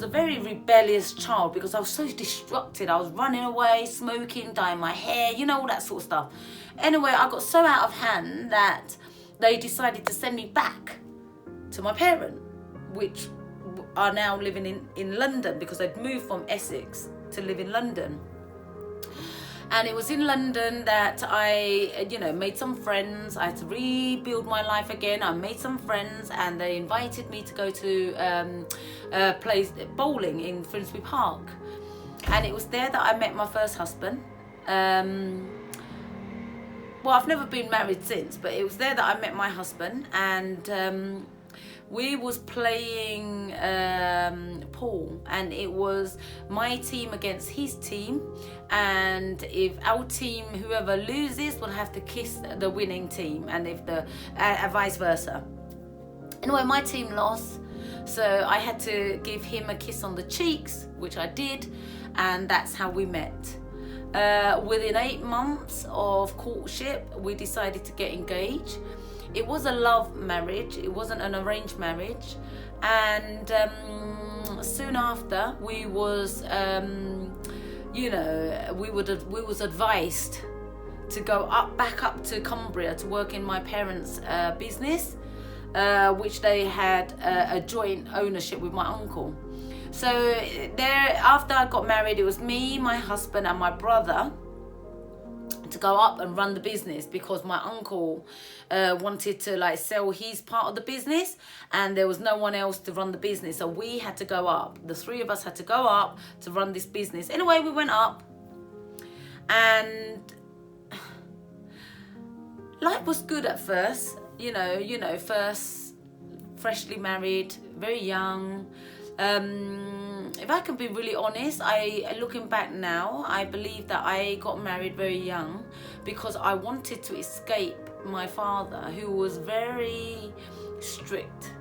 was a very rebellious child because I was so destructive. I was running away, smoking, dyeing my hair, you know, all that sort of stuff. Anyway, I got so out of hand that they decided to send me back to my parents, which are now living in London, because they'd moved from Essex to live in London. And it was in London that I, made some friends. I had to rebuild my life again. I made some friends, and they invited me to go to play bowling in Finsbury Park. And it was there that I met my first husband. Well, I've never been married since, but it was there that I met my husband, and we was playing pool, and it was my team against his team, and if our team, whoever loses, will have to kiss the winning team, and if the vice versa. Anyway, my team lost, so I had to give him a kiss on the cheeks, which I did, and that's how we met. Within 8 months of courtship, we decided to get engaged. It was a love marriage. It wasn't an arranged marriage. And soon after, we was, we was advised to go back up to Cumbria to work in my parents' business, which they had a joint ownership with my uncle. So there, after I got married, it was me, my husband, and my brother to go up and run the business, because my uncle wanted to sell his part of the business, and there was no one else to run the business, so we had to go up. The three of us had to go up to run this business. Anyway, we went up, and life was good at first. First freshly married, very young. If I can be really honest, looking back now, I believe that I got married very young because I wanted to escape my father, who was very strict.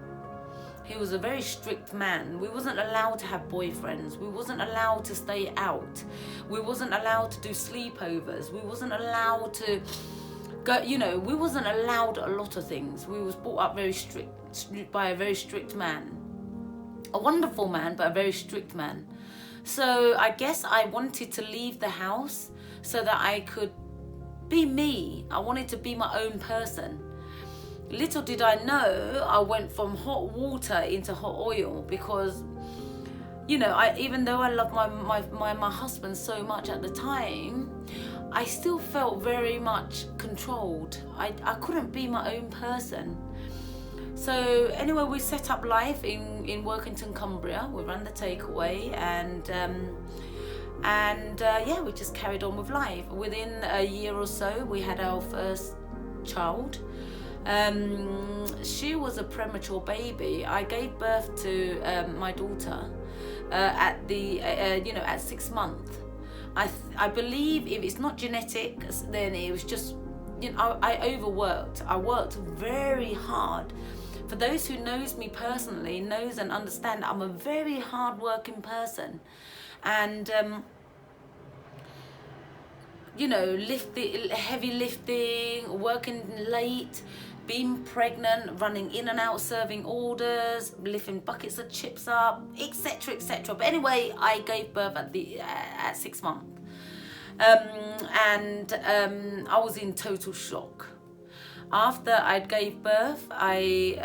He was a very strict man. We wasn't allowed to have boyfriends. We wasn't allowed to stay out. We wasn't allowed to do sleepovers. We wasn't allowed to go, we wasn't allowed a lot of things. We was brought up very strict by a very strict man. A wonderful man, but a very strict man. So I guess I wanted to leave the house so that I could be me. I wanted to be my own person. Little did I know, I went from hot water into hot oil, because even though I loved my husband so much at the time, I still felt very much controlled. I couldn't be my own person. So anyway, we set up life in Workington, Cumbria. We ran the takeaway, and we just carried on with life. Within a year or so, we had our first child. She was a premature baby. I gave birth to my daughter at 6 months. I believe if it's not genetic, then it was just, I overworked. I worked very hard. For those who knows me personally, knows and understand, I'm a very hard-working person. And, heavy lifting, working late, being pregnant, running in and out, serving orders, lifting buckets of chips up, etc., etc. But anyway, I gave birth at 6 months. I was in total shock. After I gave birth, I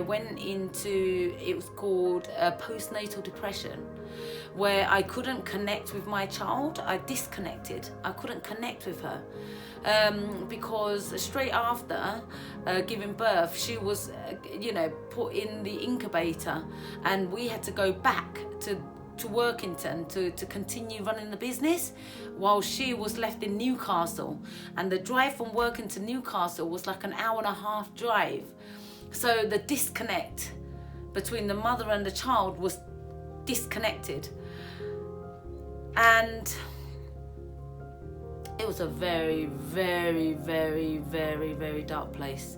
went into, it was called postnatal depression, where I couldn't connect with my child. I disconnected. I couldn't connect with her because straight after giving birth, she was, put in the incubator, and we had to go back to Workington to continue running the business, while she was left in Newcastle, and the drive from Workington to Newcastle was like an hour-and-a-half drive. So the disconnect between the mother and the child was disconnected, and it was a very, very, very, very, very dark place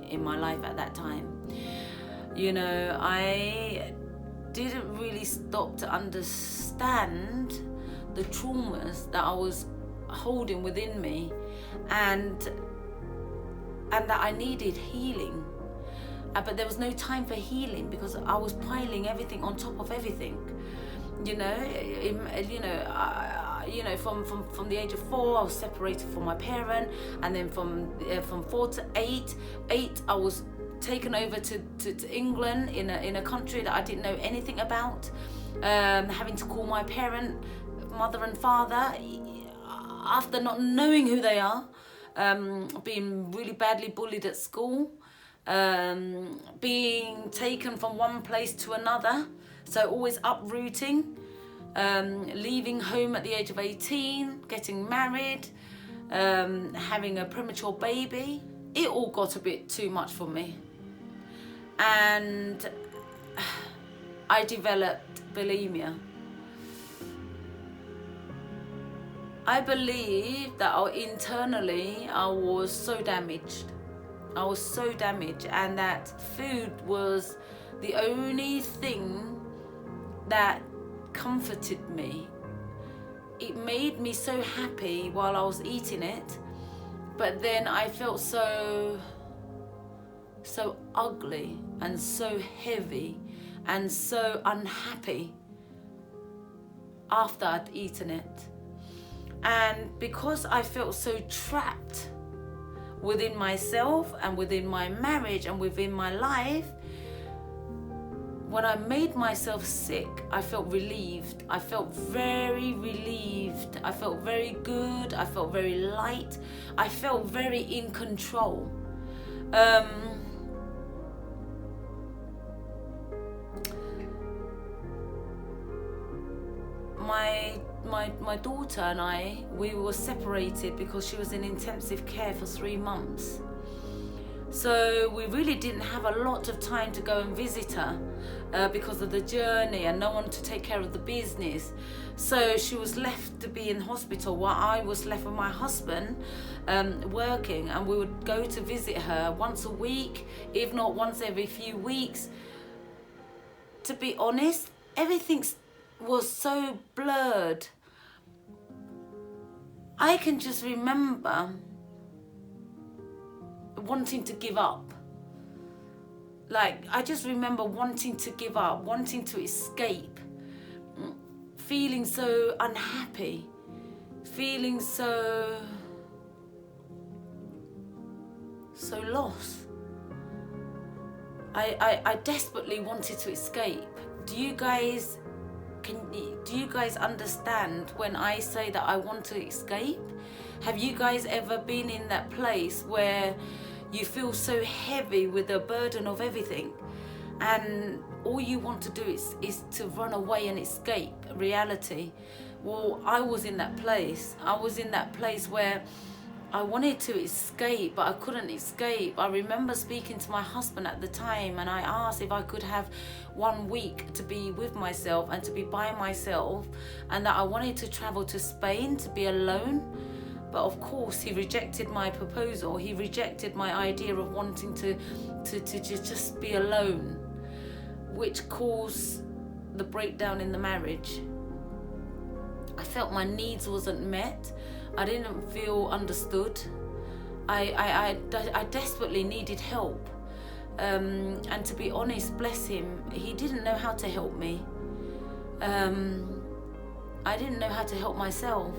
in my life at that time. I didn't really stop to understand the traumas that I was holding within me, and that I needed healing. but there was no time for healing because I was piling everything on top of everything. You know, from the age of 4, I was separated from my parent, and then from 4 to 8, I was taken over to England in a country that I didn't know anything about, having to call my parent mother and father after not knowing who they are, being really badly bullied at school, being taken from one place to another, so always uprooting, leaving home at the age of 18, getting married, having a premature baby. It all got a bit too much for me, and I developed bulimia. I believe that internally I was so damaged. And that food was the only thing that comforted me. It made me so happy while I was eating it, but then I felt so ugly and so heavy and so unhappy after I'd eaten it. And because I felt so trapped within myself and within my marriage and within my life, when I made myself sick, I felt relieved. I felt very relieved. I felt very good. I felt very light. I felt very in control. My daughter and I, we were separated because she was in intensive care for 3 months. So we really didn't have a lot of time to go and visit her because of the journey and no one to take care of the business. So she was left to be in hospital while I was left with my husband working, and we would go to visit her once a week, if not once every few weeks. To be honest, everything was so blurred. I can just remember wanting to give up. Like, I just remember wanting to give up, wanting to escape, feeling so unhappy, feeling so lost. I desperately wanted to escape. Do you guys understand when I say that I want to escape? Have you guys ever been in that place where you feel so heavy with the burden of everything, and all you want to do is to run away and escape reality? Well, I was in that place. I was in that place where I wanted to escape, but I couldn't escape. I remember speaking to my husband at the time, and I asked if I could have 1 week to be with myself and to be by myself, and that I wanted to travel to Spain to be alone. But of course, he rejected my proposal. He rejected my idea of wanting to just be alone, which caused the breakdown in the marriage. I felt my needs wasn't met. I didn't feel understood. I desperately needed help. And to be honest, bless him, he didn't know how to help me. I didn't know how to help myself.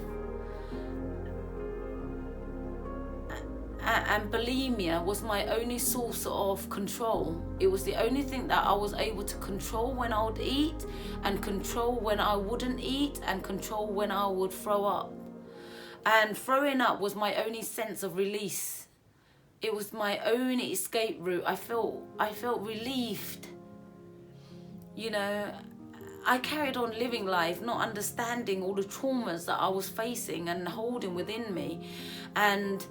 And bulimia was my only source of control. It was the only thing that I was able to control when I would eat, and control when I wouldn't eat, and control when I would throw up. And throwing up was my only sense of release. It was my only escape route. I felt relieved. You know, I carried on living life, not understanding all the traumas that I was facing and holding within me. And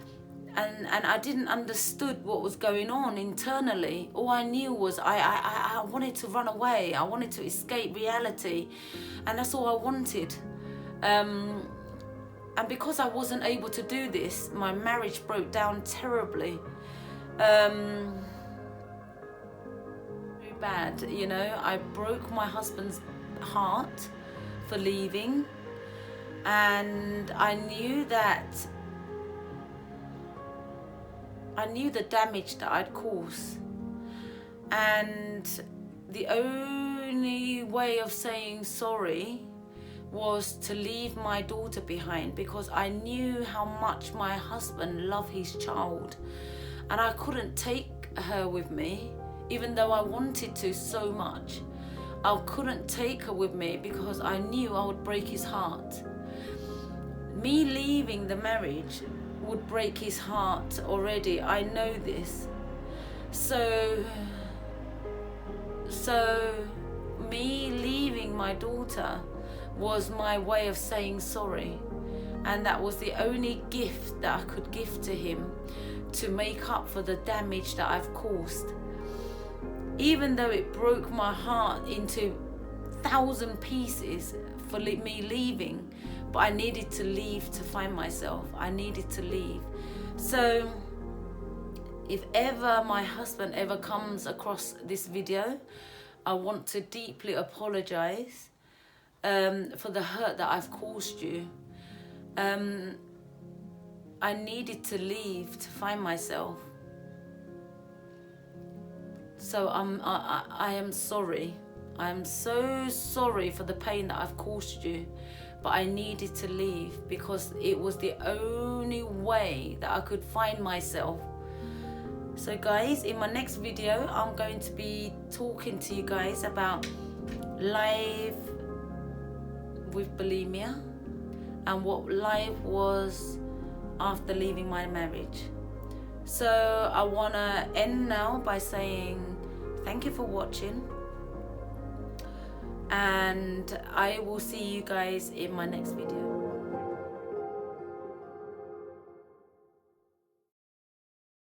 I didn't understood what was going on internally. All I knew was I wanted to run away. I wanted to escape reality. And that's all I wanted. And because I wasn't able to do this, my marriage broke down terribly. Very bad, you know. I broke my husband's heart for leaving. And I knew the damage that I'd caused. And the only way of saying sorry was to leave my daughter behind, because I knew how much my husband loved his child, and I couldn't take her with me, even though I wanted to so much. I couldn't take her with me because I knew I would break his heart. Me leaving the marriage would break his heart already. I know this. So me leaving my daughter was my way of saying sorry, and that was the only gift that I could give to him to make up for the damage that I've caused. Even though it broke my heart into 1,000 pieces for me leaving, but I needed to leave to find myself. I needed to leave. So if ever my husband ever comes across this video, I want to deeply apologize for the hurt that I've caused you. I needed to leave to find myself. So I am sorry. I am so sorry for the pain that I've caused you, but I needed to leave because it was the only way that I could find myself. So guys, in my next video, I'm going to be talking to you guys about life with bulimia and what life was after leaving my marriage. So I want to end now by saying thank you for watching, and I will see you guys in my next video.